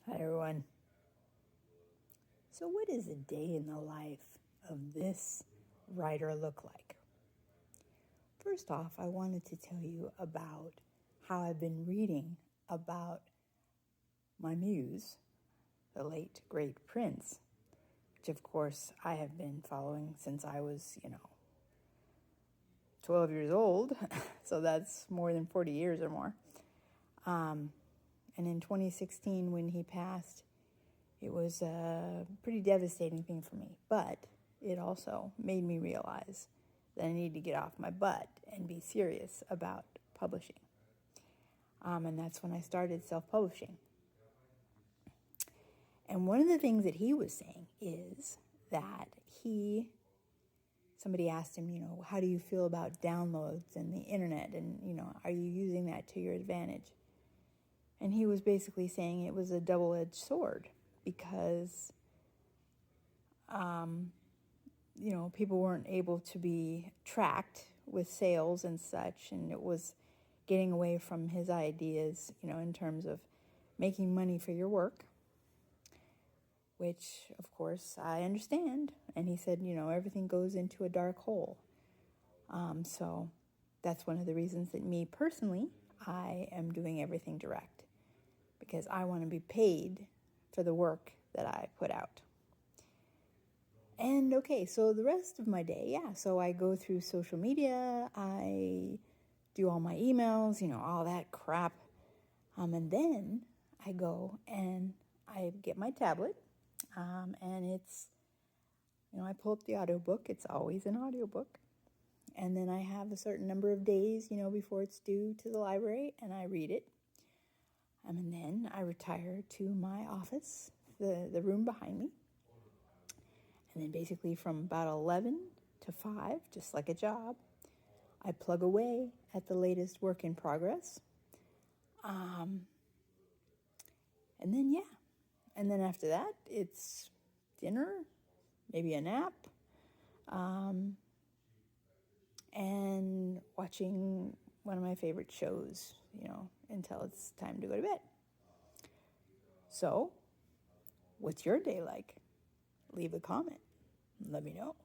Hi, everyone. So, what does a day in the life of this writer look like? First off, I wanted to tell you about how I've been reading about my muse, the late, great Prince, which, of course, I have been following since I was, 12 years old. So, that's more than 40 years or more. And in 2016, when he passed, it was a pretty devastating thing for me, but it also made me realize that I need to get off my butt and be serious about publishing. And that's when I started self-publishing. And one of the things that he was saying is that somebody asked him, how do you feel about downloads and the internet? And, are you using that to your advantage? And he was basically saying it was a double-edged sword because people weren't able to be tracked with sales and such, and it was getting away from his ideas, in terms of making money for your work, which, of course, I understand. And he said, everything goes into a dark hole. So that's one of the reasons that me personally, I am doing everything direct, because I want to be paid for the work that I put out. And okay, so the rest of my day, so I go through social media, I do all my emails, all that crap. And then I go and I get my tablet, and it's, I pull up the audiobook. It's always an audiobook. And then I have a certain number of days, before it's due to the library, and I read it. And then I retire to my office, the room behind me. And then basically from about 11 to 5, just like a job, I plug away at the latest work in progress. And then, And then after that, it's dinner, maybe a nap, and watching one of my favorite shows, until it's time to go to bed. So, what's your day like? Leave a comment. Let me know.